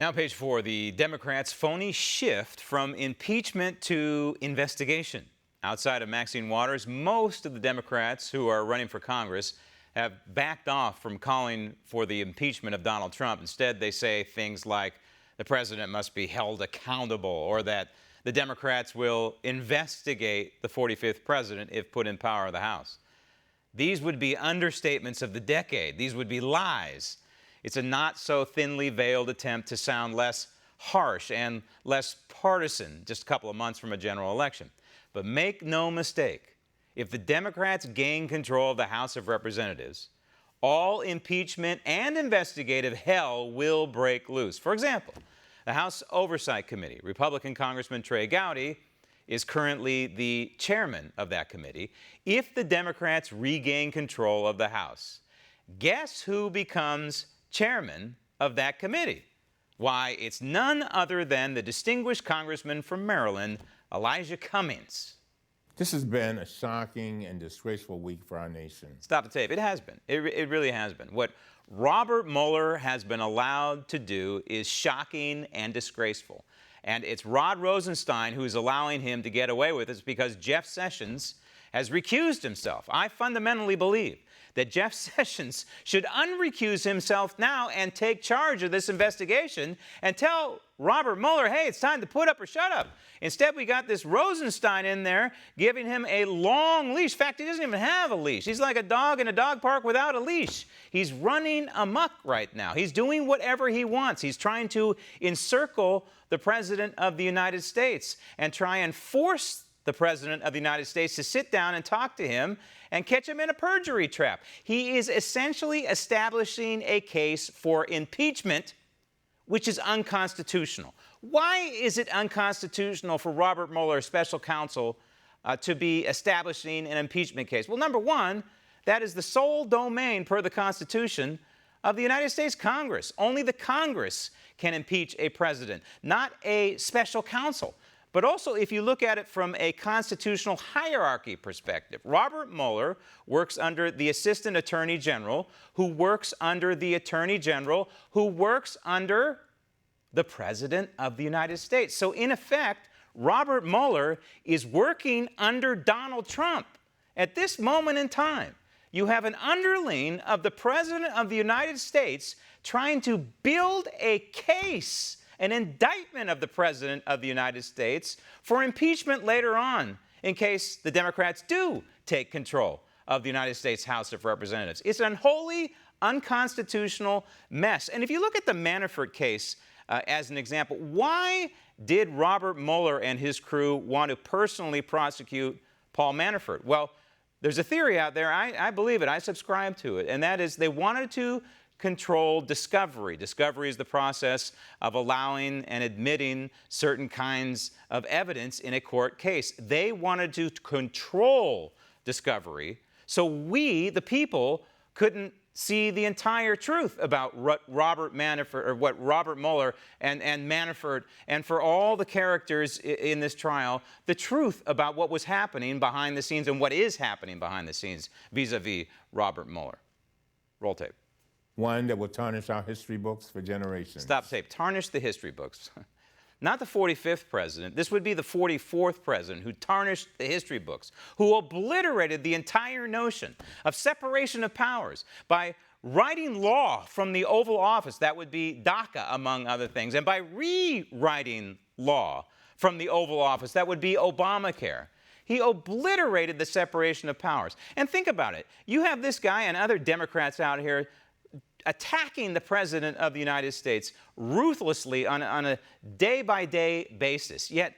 Now, page 4, the Democrats' phony shift from impeachment to investigation. Outside of Maxine Waters, most of the Democrats who are running for Congress have backed off from calling for the impeachment of Donald Trump. Instead, they say things like the president must be held accountable, or that the Democrats will investigate the 45th president if put in power of the House. These would be understatements of the decade. These would be lies. It's a not so thinly veiled attempt to sound less harsh and less partisan just a couple of months from a general election. But make no mistake, if the Democrats gain control of the House of Representatives, all impeachment and investigative hell will break loose. For example, the House Oversight Committee, Republican Congressman Trey Gowdy is currently the chairman of that committee. If the Democrats regain control of the House, guess who becomes chairman of that committee? Why, it's none other than the distinguished congressman from Maryland, Elijah Cummings. This has been a shocking and disgraceful week for our nation. Stop the tape. It has been. It really has been. What Robert Mueller has been allowed to do is shocking and disgraceful. And it's Rod Rosenstein who's allowing him to get away with this because Jeff Sessions has recused himself. I fundamentally believe that Jeff Sessions should unrecuse himself now and take charge of this investigation and tell Robert Mueller, hey, it's time to put up or shut up. Instead, we got this Rosenstein in there giving him a long leash. In fact, he doesn't even have a leash. He's like a dog in a dog park without a leash. He's running amok right now. He's doing whatever he wants. He's trying to encircle the President of the United States and try and force the President of the United States to sit down and talk to him and catch him in a perjury trap. He is essentially establishing a case for impeachment, which is unconstitutional. Why is it unconstitutional for Robert Mueller, special counsel, to be establishing an impeachment case? Well, number one, that is the sole domain per the Constitution of the United States Congress. Only the Congress can impeach a president, not a special counsel. But also, if you look at it from a constitutional hierarchy perspective, Robert Mueller works under the Assistant Attorney General, who works under the Attorney General, who works under the President of the United States. So, in effect, Robert Mueller is working under Donald Trump. At this moment in time, you have an underling of the President of the United States trying to build a case, an indictment of the President of the United States for impeachment later on in case the Democrats do take control of the United States House of Representatives. It's an unholy, unconstitutional mess. And if you look at the Manafort case as an example, why did Robert Mueller and his crew want to personally prosecute Paul Manafort? Well, there's a theory out there, I believe it, I subscribe to it, and that is they wanted to control discovery. Discovery is the process of allowing and admitting certain kinds of evidence in a court case. They wanted to control discovery so we, the people, couldn't see the entire truth about Robert Manafort, or what Robert Mueller and Manafort, and for all the characters in this trial, the truth about what was happening behind the scenes and what is happening behind the scenes vis-a-vis Robert Mueller. Roll tape. One that will tarnish our history books for generations. Stop tape. Tarnish the history books. Not the 45th president. This would be the 44th president who tarnished the history books, who obliterated the entire notion of separation of powers by writing law from the Oval Office. That would be DACA, among other things. And by rewriting law from the Oval Office, that would be Obamacare. He obliterated the separation of powers. And think about it. You have this guy and other Democrats out here attacking the President of the United States ruthlessly on a day-by-day basis. Yet,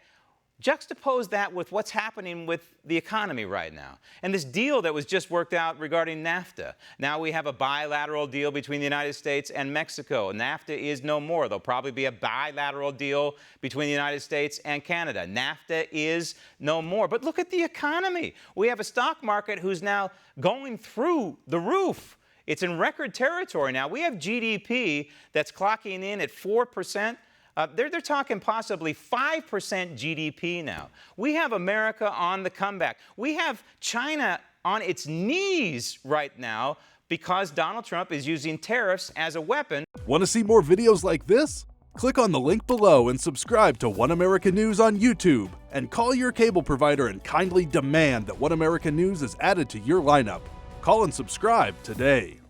juxtapose that with what's happening with the economy right now. And this deal that was just worked out regarding NAFTA. Now we have a bilateral deal between the United States and Mexico. NAFTA is no more. There'll probably be a bilateral deal between the United States and Canada. NAFTA is no more. But look at the economy. We have a stock market who's now going through the roof. It's in record territory now. We have GDP that's clocking in at 4%. They're talking possibly 5% GDP now. We have America on the comeback. We have China on its knees right now because Donald Trump is using tariffs as a weapon. Want to see more videos like this? Click on the link below and subscribe to One America News on YouTube, and call your cable provider and kindly demand that One America News is added to your lineup. Call and subscribe today.